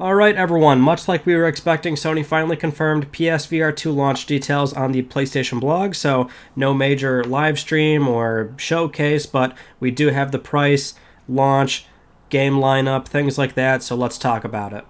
Alright everyone, much like we were expecting, Sony finally confirmed PSVR2 launch details on the PlayStation blog, so no major live stream or showcase, but we do have the price, launch, game lineup, things like that, so let's talk about it.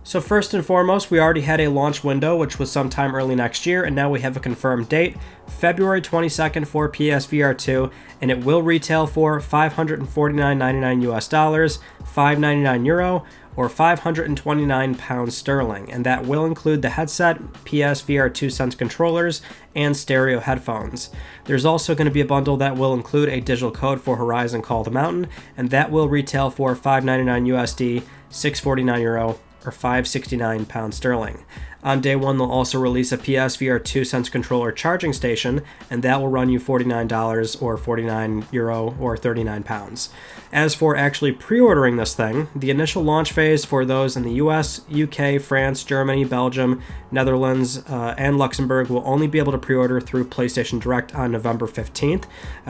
So first and foremost, we already had a launch window, which was sometime early next year, and now we have a confirmed date, February 22nd for PSVR2, and it will retail for $549.99 US dollars, €599, or 529 pounds sterling, and that will include the headset, PSVR2 Sense controllers, and stereo headphones. There's also going to be a bundle that will include a digital code for Horizon Call the Mountain, and that will retail for $599 USD, €649, or 569 pounds sterling. On day one, they'll also release a PSVR2 Sense controller charging station, and that will run you $49 or €49 or 39 pounds. As for actually pre-ordering this thing, the initial launch phase for those in the US, UK, France, Germany, Belgium, Netherlands, and Luxembourg will only be able to pre-order through PlayStation Direct on November 15th,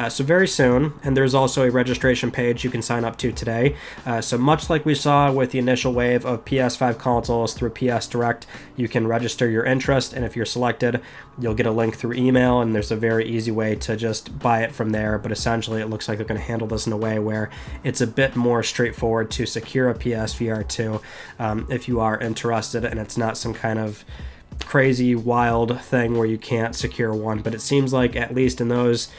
so very soon, and there's also a registration page you can sign up to today. So much like we saw with the initial wave of PS5 consoles through PS Direct, you can register your interest, and if you're selected, you'll get a link through email, and there's a very easy way to just buy it from there. But essentially it looks like they're going to handle this in a way where it's a bit more straightforward to secure a PSVR2 if you are interested, and it's not some kind of crazy wild thing where you can't secure one. But it seems like at least in those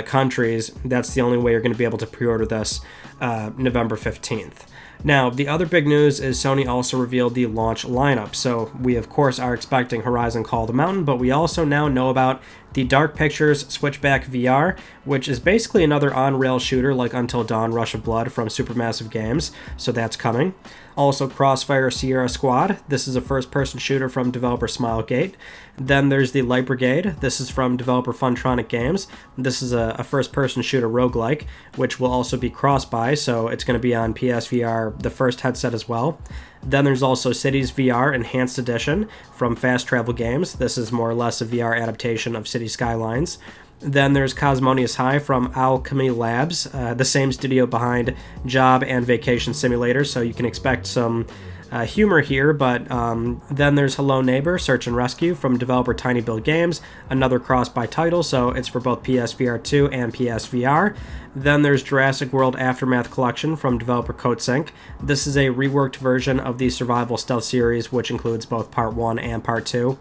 countries, that's the only way you're going to be able to pre-order this November 15th. Now, the other big news is Sony also revealed the launch lineup. So we, of course, are expecting Horizon Call the Mountain, but we also now know about the Dark Pictures Switchback VR, which is basically another on-rail shooter like Until Dawn Rush of Blood from Supermassive Games, so that's coming. Also, Crossfire Sierra Squad. This is a first-person shooter from developer Smilegate. Then there's the Light Brigade. This is from developer Funtronic Games. This is a first-person shooter roguelike, which will also be cross-buy, so it's going to be on PSVR, the first headset as well. Then there's also Cities VR Enhanced Edition from Fast Travel Games. This is more or less a VR adaptation of City Skylines. Then there's Cosmonious High from Alchemy Labs, the same studio behind Job and Vacation Simulator, so you can expect some humor here. But then there's Hello Neighbor Search and Rescue from developer Tiny Build Games, another cross-buy title, so it's for both PSVR2 and PSVR. Then there's Jurassic World Aftermath Collection from developer Heatsinks. This is a reworked version of the Survival Stealth series, which includes both Part 1 and Part 2.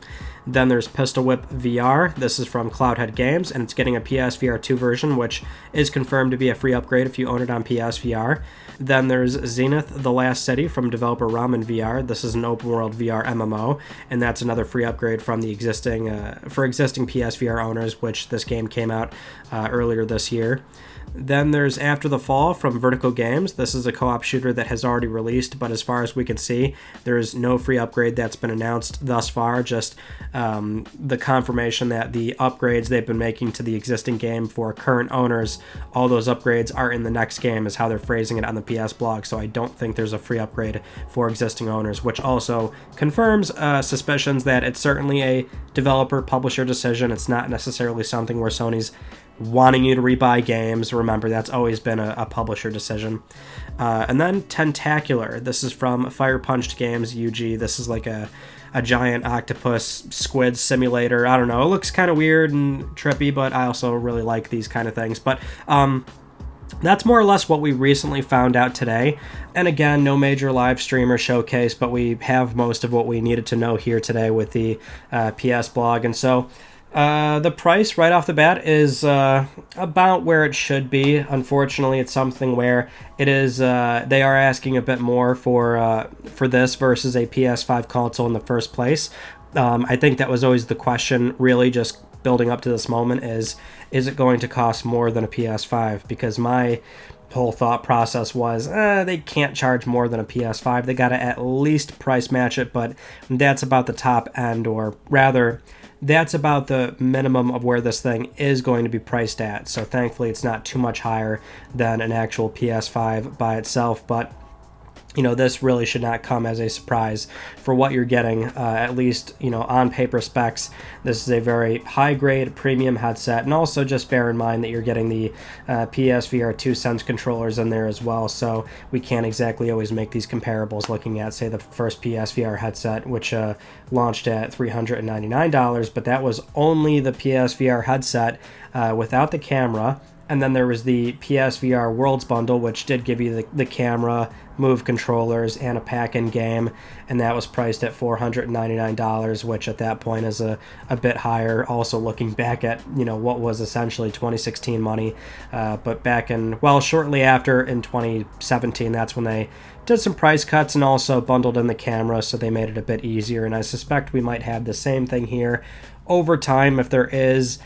Then there's Pistol Whip VR. This is from Cloudhead Games, and it's getting a PSVR2 version, which is confirmed to be a free upgrade if you own it on PSVR. Then there's Zenith The Last City from developer Ramen VR. This is an open-world VR MMO, and that's another free upgrade from the existing PSVR owners, which this game came out earlier this year. Then there's After the Fall from Vertigo Games. This is a co-op shooter that has already released, but as far as we can see, there is no free upgrade that's been announced thus far, just the confirmation that the upgrades they've been making to the existing game for current owners, all those upgrades are in the next game, is how they're phrasing it on the PS blog, so I don't think there's a free upgrade for existing owners, which also confirms suspicions that it's certainly a developer-publisher decision. It's not necessarily something where Sony's wanting you to rebuy games. Remember, that's always been a publisher decision. And then Tentacular. This is from Fire Punched Games, UG. This is like a giant octopus squid simulator. I don't know. It looks kind of weird and trippy, but I also really like these kind of things. But that's more or less what we recently found out today. And again, no major live stream or showcase, but we have most of what we needed to know here today with the PS blog. And so the price right off the bat is about where it should be. Unfortunately, it's something where it is they are asking a bit more for this versus a PS5 console in the first place. I think that was always the question, really, just building up to this moment, is it going to cost more than a PS5? Because my whole thought process was they can't charge more than a PS5. They got to at least price match it, but that's about the top end, or rather, that's about the minimum of where this thing is going to be priced at. So thankfully it's not too much higher than an actual PS5 by itself. But this really should not come as a surprise for what you're getting, at least, on paper specs. This is a very high-grade premium headset, and also just bear in mind that you're getting the PSVR2 Sense controllers in there as well, so we can't exactly always make these comparables looking at, say, the first PSVR headset, which launched at $399, but that was only the PSVR headset without the camera. And then there was the PSVR Worlds bundle, which did give you the camera, Move controllers, and a pack-in game, and that was priced at $499, which at that point is a bit higher. Also looking back at, what was essentially 2016 money, but back in, shortly after in 2017, that's when they did some price cuts and also bundled in the camera, so they made it a bit easier, and I suspect we might have the same thing here over time if there is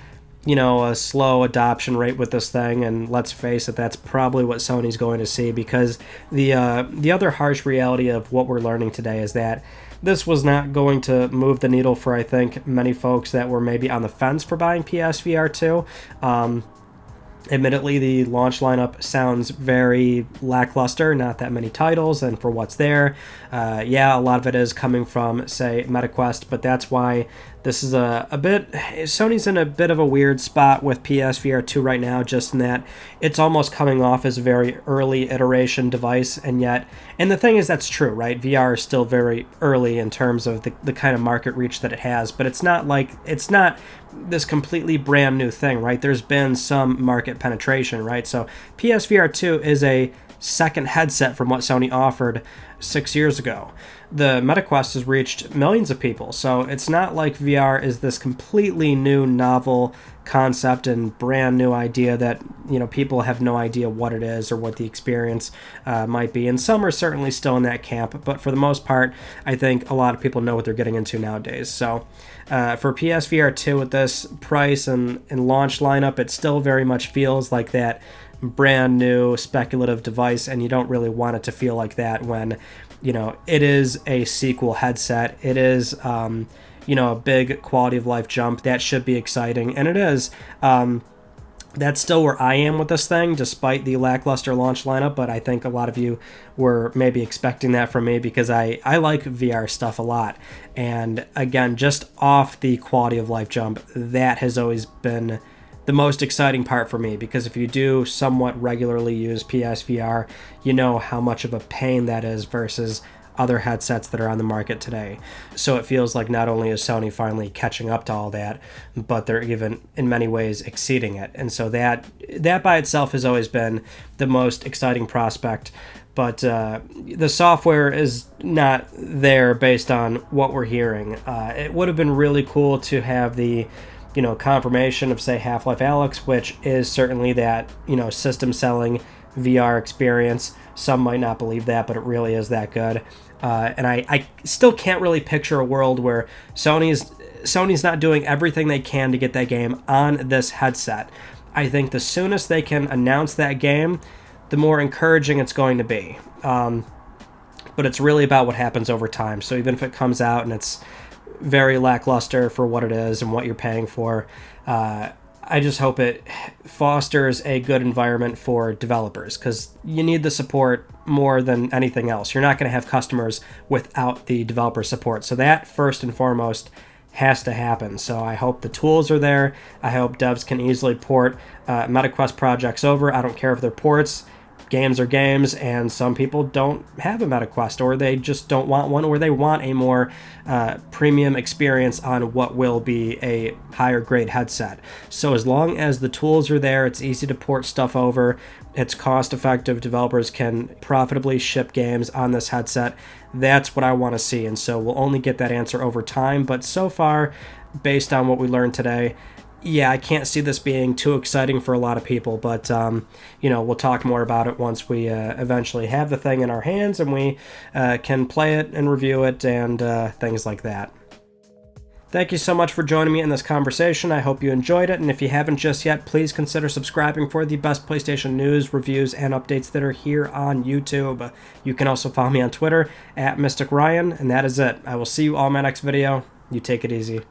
a slow adoption rate with this thing, and let's face it, that's probably what Sony's going to see, because the other harsh reality of what we're learning today is that this was not going to move the needle for, I think, many folks that were maybe on the fence for buying PSVR 2. Admittedly, the launch lineup sounds very lackluster, not that many titles, and for what's there, a lot of it is coming from, say, MetaQuest, but that's why this is Sony's in a bit of a weird spot with PSVR 2 right now, just in that it's almost coming off as a very early iteration device, and the thing is, that's true, right? VR is still very early in terms of the kind of market reach that it has, but it's not this completely brand new thing, right? There's been some market penetration, right? So PSVR 2 is a second headset from what Sony offered 6 years ago. The MetaQuest has reached millions of people, so it's not like VR is this completely new, novel concept and brand new idea that people have no idea what it is or what the experience might be, and some are certainly still in that camp, but for the most part, I think a lot of people know what they're getting into nowadays. So for PSVR 2 with this price and launch lineup, it still very much feels like that brand new speculative device, and you don't really want it to feel like that when it is a sequel headset. It is a big quality of life jump that should be exciting, and it is. That's still where I am with this thing, despite the lackluster launch lineup, but I think a lot of you were maybe expecting that from me, because I like VR stuff a lot. And again, just off the quality of life jump, that has always been the most exciting part for me, because if you do somewhat regularly use PSVR, you know how much of a pain that is versus other headsets that are on the market today. So it feels like not only is Sony finally catching up to all that, but they're even in many ways exceeding it. And so that by itself has always been the most exciting prospect. But the software is not there based on what we're hearing. It would have been really cool to have the confirmation of, say, Half-Life Alyx, which is certainly that, system selling VR experience. Some might not believe that, but it really is that good. And I still can't really picture a world where Sony's not doing everything they can to get that game on this headset. I think the soonest they can announce that game, the more encouraging it's going to be. But it's really about what happens over time. So even if it comes out and it's very lackluster for what it is and what you're paying for, I just hope it fosters a good environment for developers, because you need the support more than anything else. You're not going to have customers without the developer support. So that, first and foremost, has to happen. So I hope the tools are there. I hope devs can easily port MetaQuest projects over. I don't care if they're ports. Games are games, and some people don't have a MetaQuest, or they just don't want one, or they want a more premium experience on what will be a higher grade headset. So as long as the tools are there, it's easy to port stuff over, it's cost effective, developers can profitably ship games on this headset, that's what I want to see. And so we'll only get that answer over time, but so far, based on what we learned today, I can't see this being too exciting for a lot of people, but, we'll talk more about it once we eventually have the thing in our hands and we can play it and review it and things like that. Thank you so much for joining me in this conversation. I hope you enjoyed it, and if you haven't just yet, please consider subscribing for the best PlayStation news, reviews, and updates that are here on YouTube. You can also follow me on Twitter @MysticRyan, and that is it. I will see you all in my next video. You take it easy.